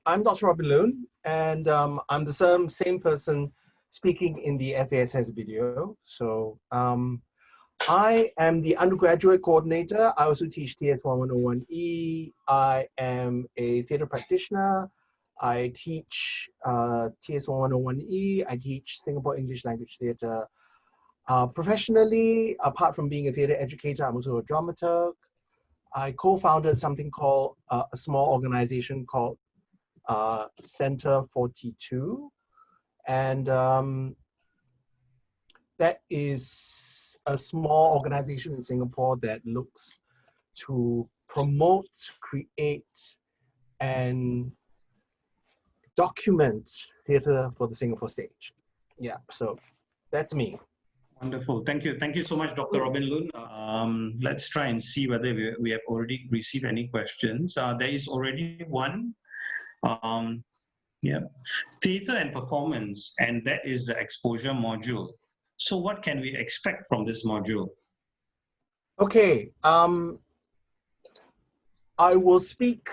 I'm Dr. Robin Loon, and I'm the same person speaking in the FASS video. So I am the undergraduate coordinator. I also teach TS1101E. I am a theatre practitioner. I teach TS1101E. I teach Singapore English Language Theatre. Professionally, apart from being a theatre educator, I'm also a dramaturg. I co-founded something called a small organization called Center 42, and that is a small organization in Singapore that looks to promote, create, and document theatre for the Singapore stage. Yeah, so that's me. Wonderful. Thank you. Thank you so much, Dr. Robin Loon. Let's try and see whether we have already received any questions. There is already one. Yeah, theatre and performance, and that is the exposure module. So what can we expect from this module? Okay, I will speak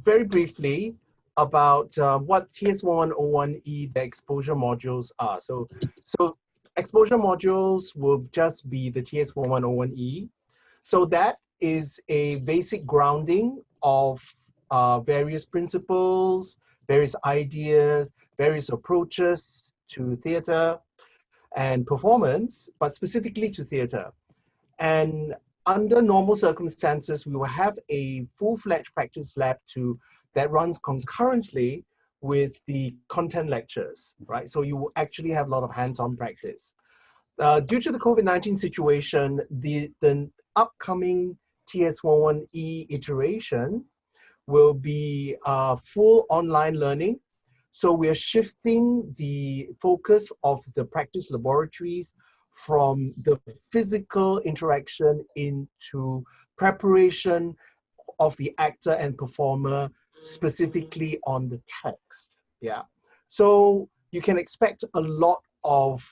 very briefly about what TS1101E, the exposure modules are. So exposure modules will just be the TS1101E. So that is a basic grounding of various principles, various ideas, various approaches to theatre and performance, but specifically to theatre. And under normal circumstances, we will have a full-fledged practice lab that runs concurrently with the content lectures, right? So you will actually have a lot of hands-on practice. Due to the COVID-19 situation, the upcoming TS11E iteration will be full online learning. So we are shifting the focus of the practice laboratories from the physical interaction into preparation of the actor and performer specifically on the text. Yeah. So you can expect a lot of,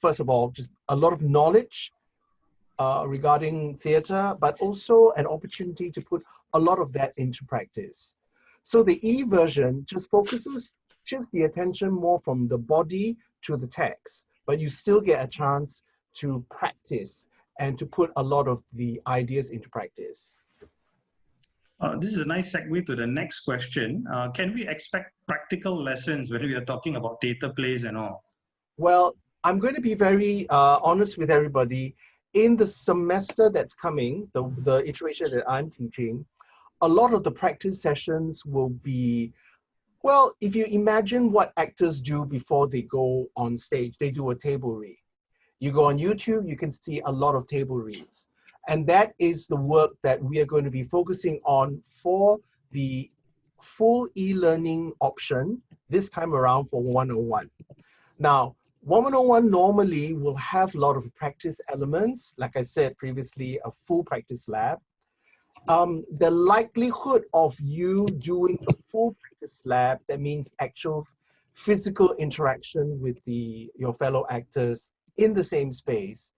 first of all, just a lot of knowledge regarding theatre, but also an opportunity to put a lot of that into practice. So the E version just shifts the attention more from the body to the text, but you still get a chance to practice and to put a lot of the ideas into practice. This is a nice segue to the next question. Can we expect practical lessons when we are talking about theatre plays and all? Well, I'm going to be very honest with everybody. In the semester that's coming, the iteration that I'm teaching, a lot of the practice sessions will be, well, if you imagine what actors do before they go on stage, they do a table read. You go on YouTube, you can see a lot of table reads. And that is the work that we are going to be focusing on for the full e-learning option this time around for 101. Now, 101 normally will have a lot of practice elements. Like I said previously, a full practice lab. The likelihood of you doing a full practice lab, that means actual physical interaction with your fellow actors in the same space,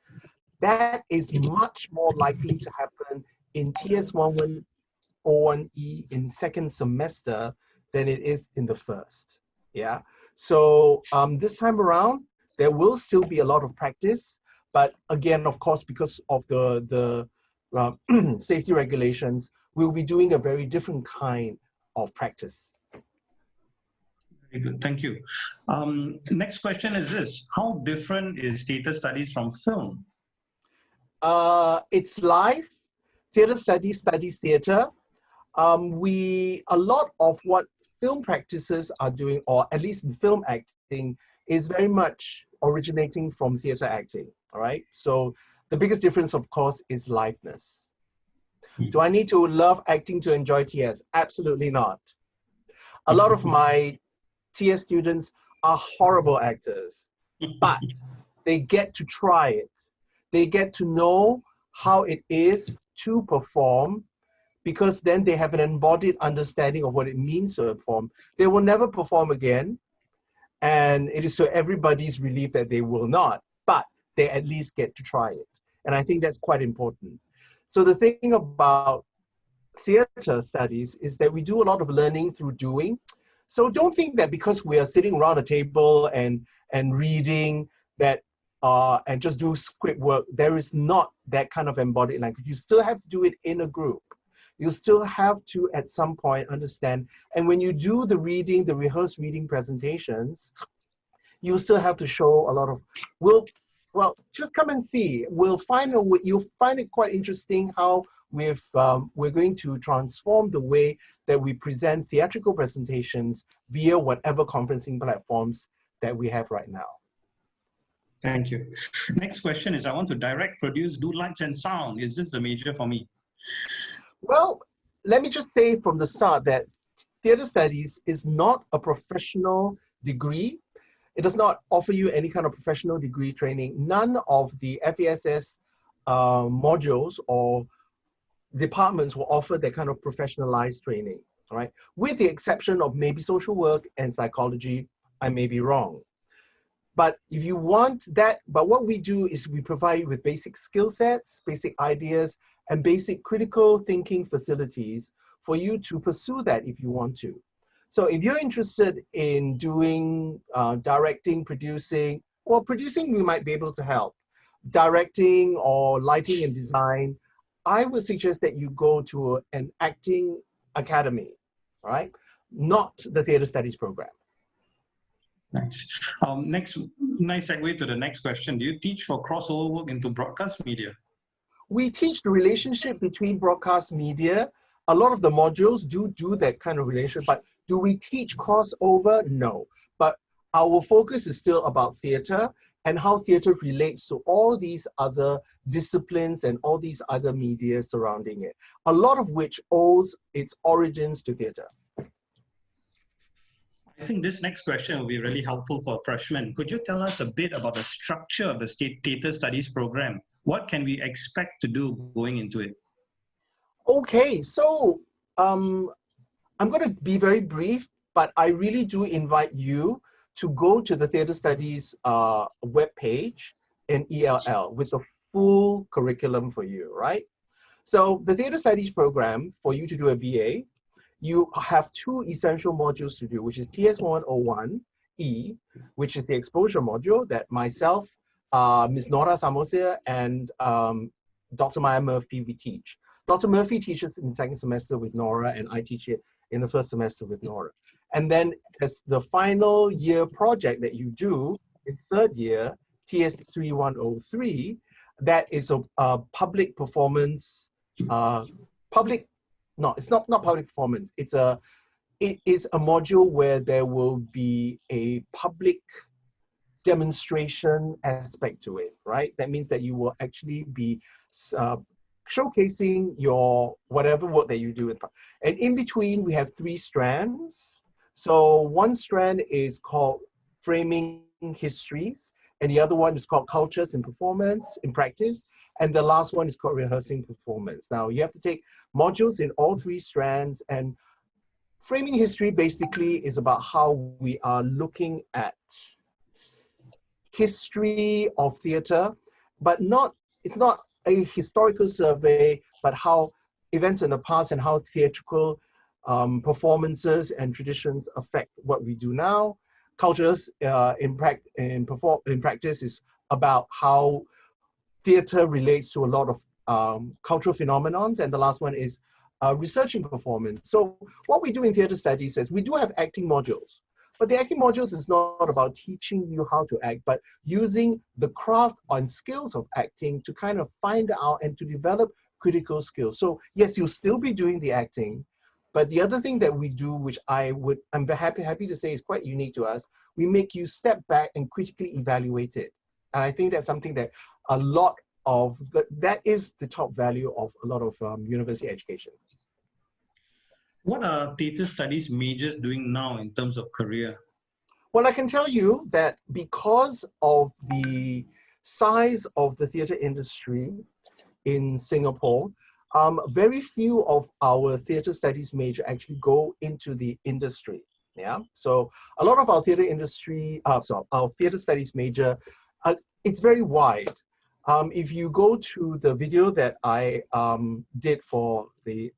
that is much more likely to happen in TS1101E in second semester than it is in the first. Yeah. So this time around, there will still be a lot of practice, but again, of course, because of the safety regulations, we'll be doing a very different kind of practice. Very good, thank you. Next question is this: how different is theatre studies from film? It's live. Theatre studies theatre. A lot of what film practices are doing, or at least in film acting, is very much originating from theatre acting, all right? So the biggest difference, of course, is liveness. Do I need to love acting to enjoy TS? Absolutely not. A lot of my TS students are horrible actors, but they get to try it. They get to know how it is to perform, because then they have an embodied understanding of what it means to perform. They will never perform again, and it is to everybody's relief that they will not, but they at least get to try it. And I think that's quite important. So the thing about theater studies is that we do a lot of learning through doing. So don't think that because we are sitting around a table and reading that and just do script work, there is not that kind of embodied language. You still have to do it in a group. You still have to, at some point, understand. And when you do the reading, the rehearsed reading presentations, you still have to show a lot of, well, just come and see. You'll find it quite interesting how we're going to transform the way that we present theatrical presentations via whatever conferencing platforms that we have right now. Thank you. Next question is, I want to direct, produce, do lights and sound. Is this the major for me? Well, let me just say from the start that theater studies is not a professional degree. It does not offer you any kind of professional degree training. None of the FASS modules or departments will offer that kind of professionalized training, all right? With the exception of maybe social work and psychology, I may be wrong. But if you want that, but what we do is we provide you with basic skill sets, basic ideas, and basic critical thinking facilities for you to pursue that if you want to. So if you're interested in doing directing, producing, well, producing we might be able to help. Directing or lighting and design, I would suggest that you go to an acting academy, all right? Not the theater studies program. Nice. Nice segue to the next question. Do you teach for crossover work into broadcast media? We teach the relationship between broadcast media. A lot of the modules do that kind of relationship, but do we teach crossover? No. But our focus is still about theater and how theater relates to all these other disciplines and all these other media surrounding it, a lot of which owes its origins to theater. I think this next question will be really helpful for freshmen. Could you tell us a bit about the structure of the State Theatre Studies program? What can we expect to do going into it? Okay, so I'm going to be very brief, but I really do invite you to go to the Theatre Studies webpage in ELL with the full curriculum for you, right? So the Theatre Studies program, for you to do a BA, you have two essential modules to do, which is TS101E, which is the exposure module that myself, Ms. Nora Samosia, and Dr. Maya Murphy, we teach. Dr. Murphy teaches in the second semester with Nora, and I teach it in the first semester with Nora. And then as the final year project that you do in third year, TS3103, that is a public performance, no, it's not public performance. It is a module where there will be a public demonstration aspect to it, right? That means that you will actually be showcasing your whatever work that you do. And in between, we have 3 strands. So one strand is called framing histories, and the other one is called cultures in performance, in practice, and the last one is called rehearsing performance. Now, you have to take modules in all 3 strands, and framing history basically is about how we are looking at history of theater, but it's not a historical survey, but how events in the past and how theatrical performances and traditions affect what we do now. Cultures in practice is about how theater relates to a lot of cultural phenomena, and the last one is researching performance. So what we do in theater studies is we do have acting modules, but the acting modules is not about teaching you how to act, but using the craft and skills of acting to kind of find out and to develop critical skills. So yes, you'll still be doing the acting, but the other thing that we do, which I'm happy to say is quite unique to us, we make you step back and critically evaluate it. And I think that's something that a lot of, that is the top value of a lot of university education. What are theatre studies majors doing now in terms of career? Well, I can tell you that because of the size of the theatre industry in Singapore, very few of our theatre studies major actually go into the industry. Yeah, so a lot of our theatre industry, our theatre studies major, it's very wide. If you go to the video that I did for the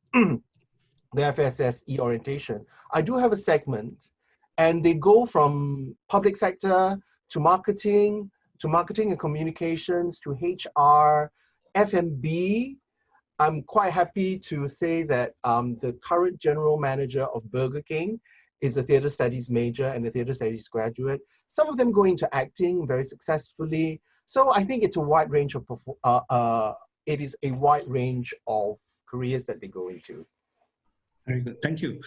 the FASS orientation, I do have a segment, and they go from public sector to marketing and communications to HR, F&B. I'm quite happy to say that the current general manager of Burger King is a theater studies major and a theater studies graduate. Some of them go into acting very successfully. So I think it's a wide range of it is a wide range of careers that they go into. Very good, thank you.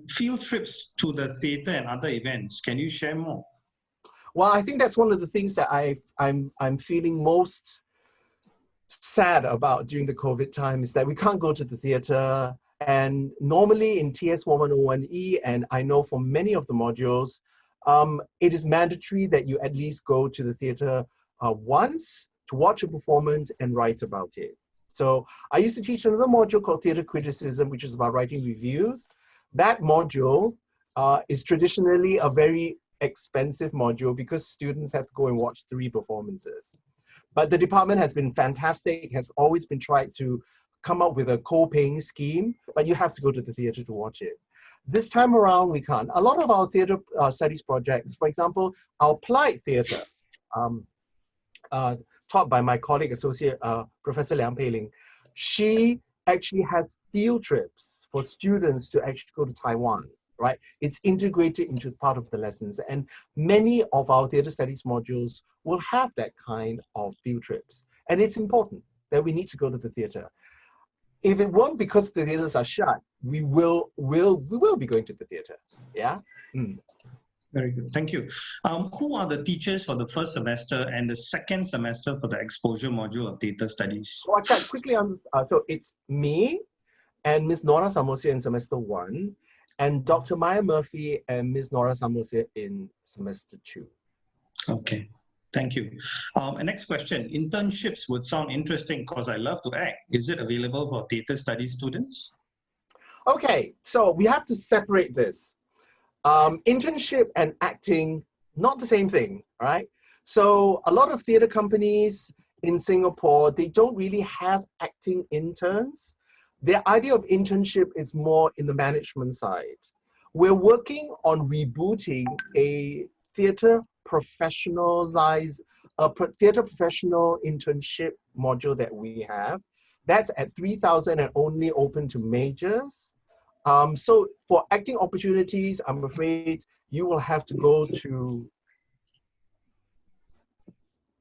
Field trips to the theatre and other events, can you share more? Well, I think that's one of the things that I'm feeling most sad about during the COVID time is that we can't go to the theater. And normally in TS 1101E, and I know for many of the modules, it is mandatory that you at least go to the theater once to watch a performance and write about it. So I used to teach another module called theater criticism, which is about writing reviews. That module is traditionally a very expensive module because students have to go and watch 3 performances. But the department has been fantastic, has always been tried to come up with a co-paying scheme, but you have to go to the theater to watch it. This time around, we can't. A lot of our theater studies projects, for example, our applied theater, taught by my colleague, Associate Professor Liang Pei-Ling, she actually has field trips for students to actually go to Taiwan, right? It's integrated into part of the lessons. And many of our theater studies modules will have that kind of field trips. And it's important that we need to go to the theater. If it weren't because the theaters are shut, we will be going to the theater, yeah? Very good, thank you. Who are the teachers for the first semester and the second semester for the exposure module of theatre studies? So I can quickly so it's me and Ms. Nora Samosia in semester 1, and Dr. Maya Murphy and Ms. Nora Samosia in semester 2. Okay, thank you. And next question, internships would sound interesting because I love to act. Is it available for theatre studies students? Okay, so we have to separate this. Internship and acting, not the same thing, right? So a lot of theater companies in Singapore, they don't really have acting interns. The idea of internship is more in the management side. We're working on rebooting a theater professional internship module that we have. That's at 3,000 and only open to majors. So for acting opportunities, I'm afraid you will have to go to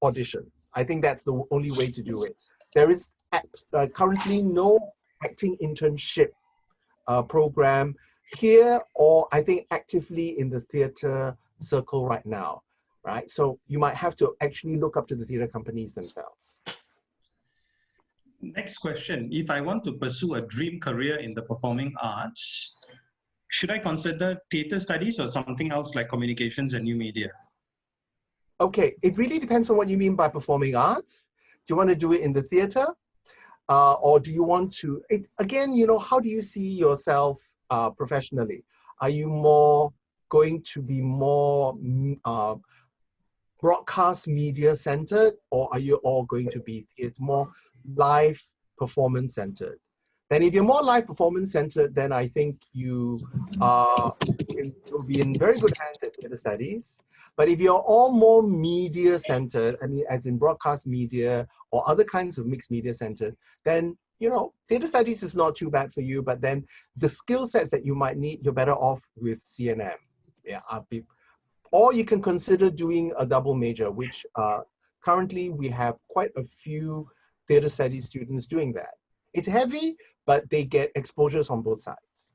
audition. I think that's the only way to do it. There is currently no acting internship program here, or I think actively in the theater circle right now, right? So you might have to actually look up to the theater companies themselves. Next question, if I want to pursue a dream career in the performing arts, should I consider theatre studies or something else like communications and new media? Okay, it really depends on what you mean by performing arts. Do you want to do it in the theater? Or do you want to, again, you know, how do you see yourself professionally? Are you more going to be more broadcast media centered, or are you all going to be more live performance centered? Then if you're more live performance centered, then I think you will be in very good hands at theater studies. But if you're all more media centered, I mean, as in broadcast media or other kinds of mixed media centered, then, you know, theater studies is not too bad for you, but then the skill sets that you might need, you're better off with CNM. Yeah, or you can consider doing a double major, which currently we have quite a few theater studies students doing that. It's heavy, but they get exposures on both sides.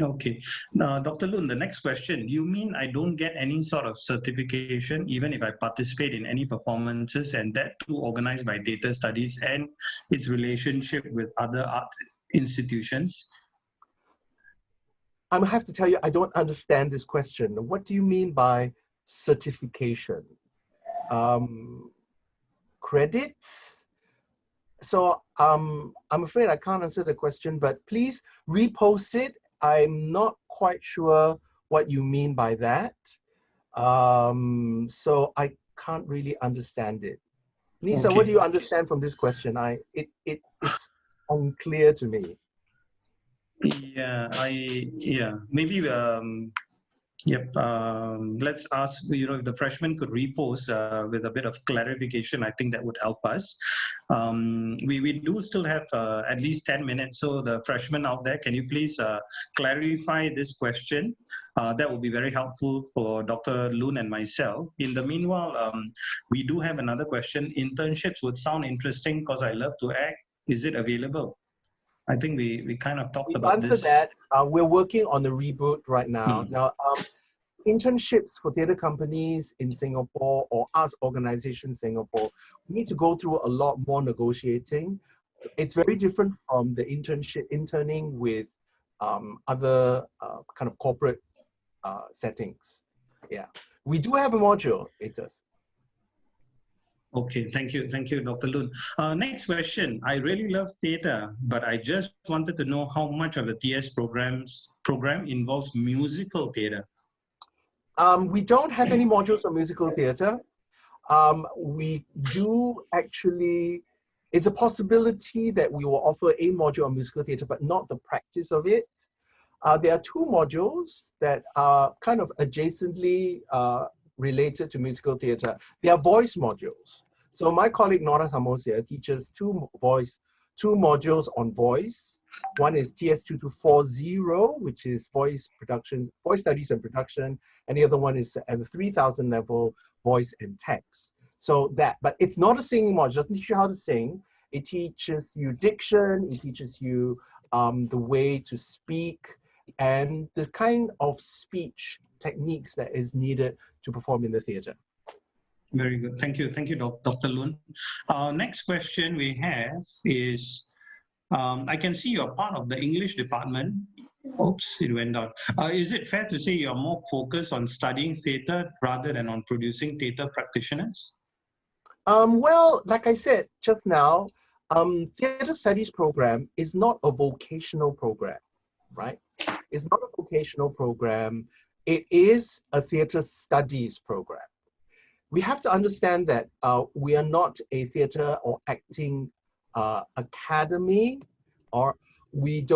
Okay. Now, Dr. Loon, the next question, you mean I don't get any sort of certification even if I participate in any performances, and that too organized by theatre studies and its relationship with other art institutions? I have to tell you, I don't understand this question. What do you mean by certification? Credits? So I'm afraid I can't answer the question, but please repost it. I'm not quite sure what you mean by that. So I can't really understand it. Nisa, what do Okay. you understand from this question? It's unclear to me. Yeah, maybe yep. Let's ask, if the freshman could repost with a bit of clarification, I think that would help us. We do still have at least 10 minutes. So the freshmen out there, can you please clarify this question? That would be very helpful for Dr. Loon and myself. In the meanwhile, we do have another question. Internships would sound interesting because I love to act. Is it available? I think we kind of talked We've about answered this. that. We're working on the reboot right now. Hmm. Now, internships for theatre companies in Singapore or arts organizations in Singapore, we need to go through a lot more negotiating. It's very different from the interning with other kind of corporate settings. Yeah, we do have a module. It does. Okay, thank you, Dr. Loon. Next question. I really love theatre, but I just wanted to know how much of the TS program involves musical theatre. We don't have any modules on musical theatre. We do actually, it's a possibility that we will offer a module on musical theatre, but not the practice of it. There are two modules that are kind of adjacently related to musical theatre. They are voice modules. So my colleague Nora Samosia teaches two modules on voice. One is TS2240, which is voice studies and production, and the other one is at the 3000 level, voice and text. So that, but it's not a singing module. It doesn't teach you how to sing. It teaches you diction. It teaches you the way to speak and the kind of speech techniques that is needed to perform in the theatre. Very good. Thank you, Dr. Loon. Next question we have is, I can see you're part of the English department. Oops, it went down. Is it fair to say you're more focused on studying theatre rather than on producing theatre practitioners? Well, like I said just now, theatre studies program is not a vocational program, right? It's not a vocational program. It is a theatre studies program. We have to understand that we are not a theatre or acting academy, or we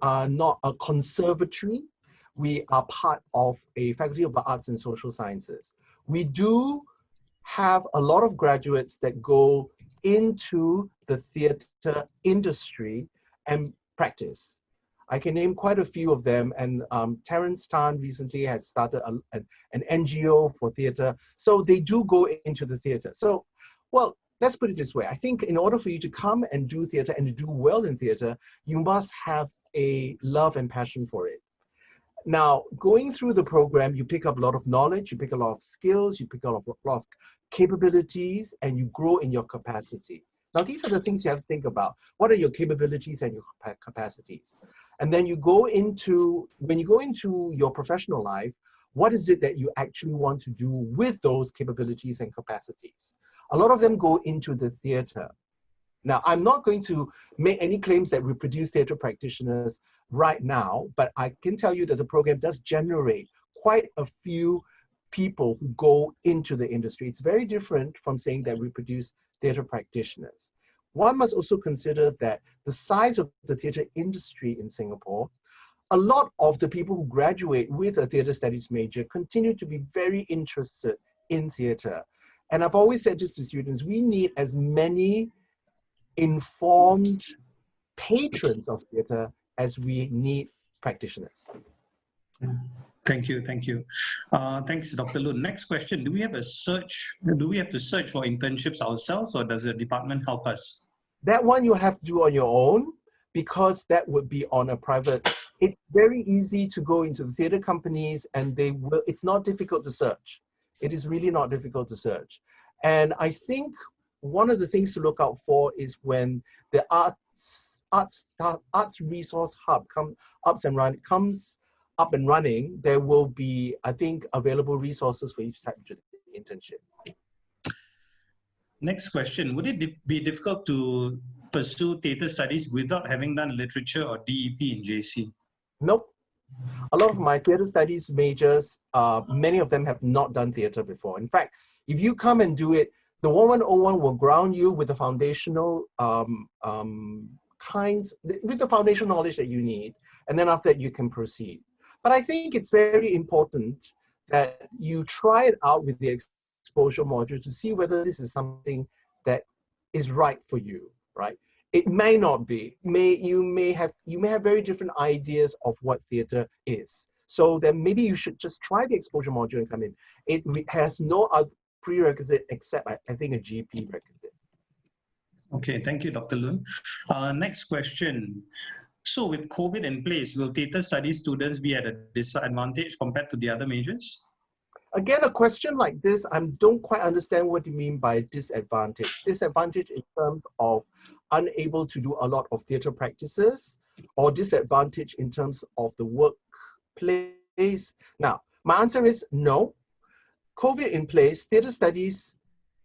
are not a conservatory. We are part of a Faculty of the Arts and Social Sciences. We do have a lot of graduates that go into the theatre industry and practice. I can name quite a few of them, and Terence Tan recently has started an NGO for theatre. So they do go into the theatre. So, well, let's put it this way. I think in order for you to come and do theatre and to do well in theatre, you must have a love and passion for it. Now, going through the program, you pick up a lot of knowledge, you pick a lot of skills, you pick up a lot of capabilities, and you grow in your capacity. Now, these are the things you have to think about. What are your capabilities and your capacities? And then when you go into your professional life, what is it that you actually want to do with those capabilities and capacities? A lot of them go into the theater. Now, I'm not going to make any claims that we produce theater practitioners right now, but I can tell you that the program does generate quite a few people who go into the industry. It's very different from saying that we produce theater practitioners. One must also consider that the size of the theater industry in Singapore, a lot of the people who graduate with a theater studies major continue to be very interested in theater. And I've always said this to students, we need as many informed patrons of theater as we need practitioners. Thank you. Thanks, Dr. Loon. Next question, do we have to search for internships ourselves, or does the department help us? That one you have to do on your own, because that would be on a private. It's very easy to go into the theater companies and it's not difficult to search. It is really not difficult to search. And I think one of the things to look out for is when the arts resource hub comes up and running, there will be, I think, available resources for each type of internship. Next question, would it be difficult to pursue theatre studies without having done literature or DEP in JC? Nope. A lot of my theatre studies majors, many of them have not done theatre before. In fact, if you come and do it, The 1101 will ground you with the foundational with the foundational knowledge that you need, and then after that you can proceed. But I think it's very important that you try it out with the exposure module to see whether this is something that is right for you, right? It may not be. You may have very different ideas of what theater is. So then maybe you should just try the exposure module and come in. It has no other prerequisite except I think a GP requisite. Okay, thank you, Dr. Loon. Next question. So with COVID in place, will theatre studies students be at a disadvantage compared to the other majors? Again, a question like this, I don't quite understand what you mean by disadvantage. Disadvantage in terms of unable to do a lot of theatre practices, or disadvantage in terms of the workplace. Now, my answer is no. COVID in place, theatre studies,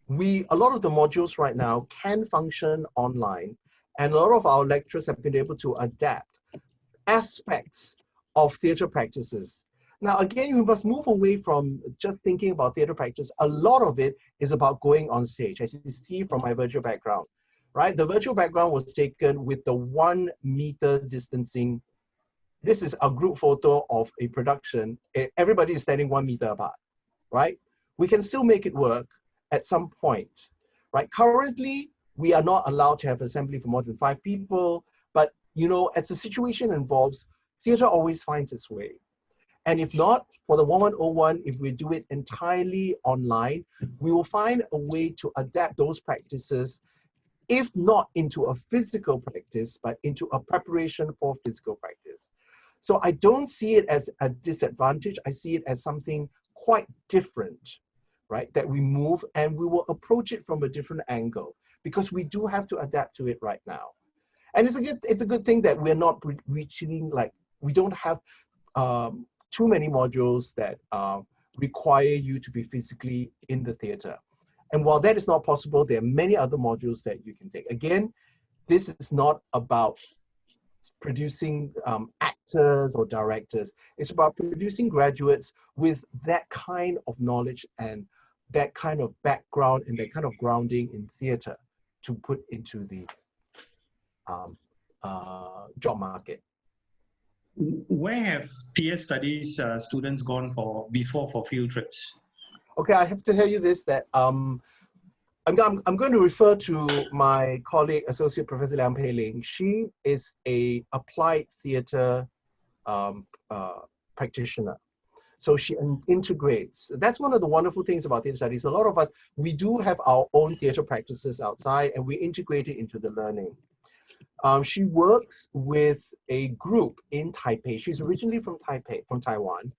a lot of the modules right now can function online, and a lot of our lecturers have been able to adapt aspects of theatre practices. Now, again, we must move away from just thinking about theatre practice. A lot of it is about going on stage, as you see from my virtual background, right? The virtual background was taken with the 1 meter distancing. This is a group photo of a production. Everybody is standing 1 meter apart, right? We can still make it work at some point, right? Currently, we are not allowed to have assembly for more than 5 people, but you know, as the situation involves, theatre always finds its way. And if not, for the 1101, if we do it entirely online, we will find a way to adapt those practices, if not into a physical practice, but into a preparation for physical practice. So I don't see it as a disadvantage. I see it as something quite different, right? That we move and we will approach it from a different angle, because we do have to adapt to it right now. And it's a good thing that we're not reaching, like, we don't have too many modules that require you to be physically in the theater. And while that is not possible, there are many other modules that you can take. Again, this is not about producing actors or directors. It's about producing graduates with that kind of knowledge and that kind of background and that kind of grounding in theater to put into the job market. Where have TS studies students gone before for field trips? Okay, I have to tell you this, that I'm going to refer to my colleague, Associate Professor Liang Pei Ling. She is a applied theater practitioner. So she integrates. That's one of the wonderful things about theater studies. A lot of us, we do have our own theater practices outside, and we integrate it into the learning. She works with a group in Taipei. She's originally from Taiwan.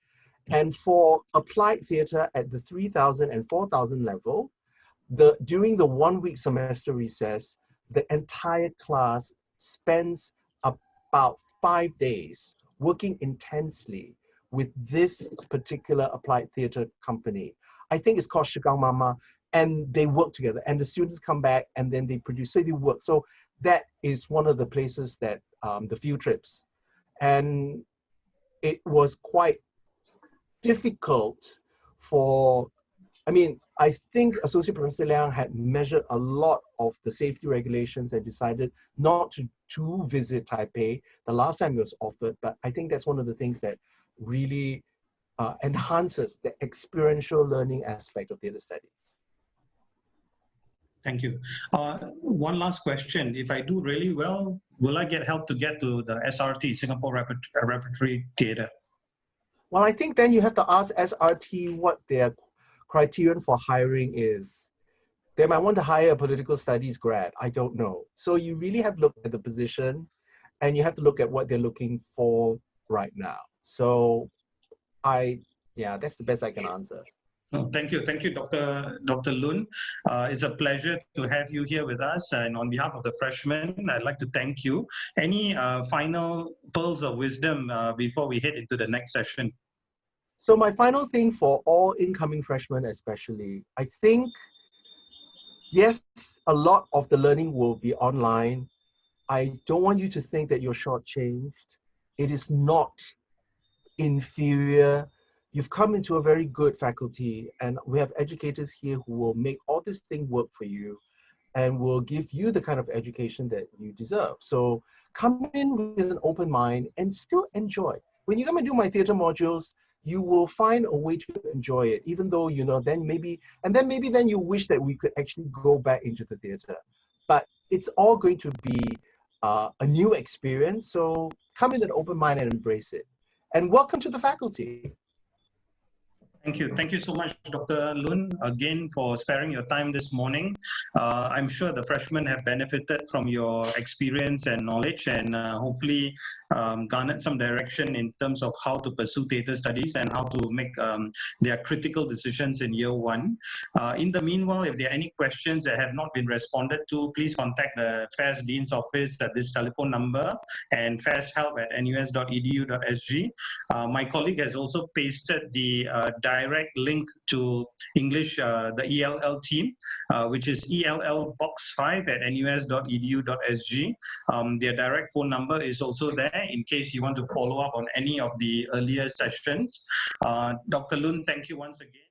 And for applied theater at the 3,000 and 4,000 level, during the 1-week semester recess, the entire class spends about 5 days working intensely with this particular applied theater company. I think it's called Shigang Mama, and they work together, and the students come back and then they produce, so they work. So that is one of the places that the field trips. And it was quite difficult for, I think Associate Professor Liang had measured a lot of the safety regulations and decided not to visit Taipei the last time it was offered, but I think that's one of the things that really enhances the experiential learning aspect of theater studies. Thank you. One last question. If I do really well, will I get help to get to the SRT, Singapore Repertory Theatre? Well, I think then you have to ask SRT what their criterion for hiring is. They might want to hire a political studies grad. I don't know. So you really have to look at the position, and you have to look at what they're looking for right now. So that's the best I can answer. Oh, thank you, Dr. Loon. It's a pleasure to have you here with us. And on behalf of the freshmen, I'd like to thank you. Any final pearls of wisdom before we head into the next session? So my final thing for all incoming freshmen especially, I think, yes, a lot of the learning will be online. I don't want you to think that you're shortchanged. It is not inferior. you've come into a very good faculty, and we have educators here who will make all this thing work for you and will give you the kind of education that you deserve. So come in with an open mind and still enjoy. When you come and do my theater modules, you will find a way to enjoy it, even though, you know, then maybe you wish that we could actually go back into the theater. But it's all going to be a new experience. So come in an open mind and embrace it. And welcome to the faculty. Thank you. Thank you so much, Dr. Loon, again for sparing your time this morning. I'm sure the freshmen have benefited from your experience and knowledge, and hopefully garnered some direction in terms of how to pursue theatre studies and how to make their critical decisions in year one. In the meanwhile, if there are any questions that have not been responded to, please contact the FASS Dean's office at this telephone number and fasshelp@nus.edu.sg. My colleague has also pasted the direct link to English, the ELL team, which is ellbox5@nus.edu.sg. Their direct phone number is also there in case you want to follow up on any of the earlier sessions. Dr. Loon, thank you once again.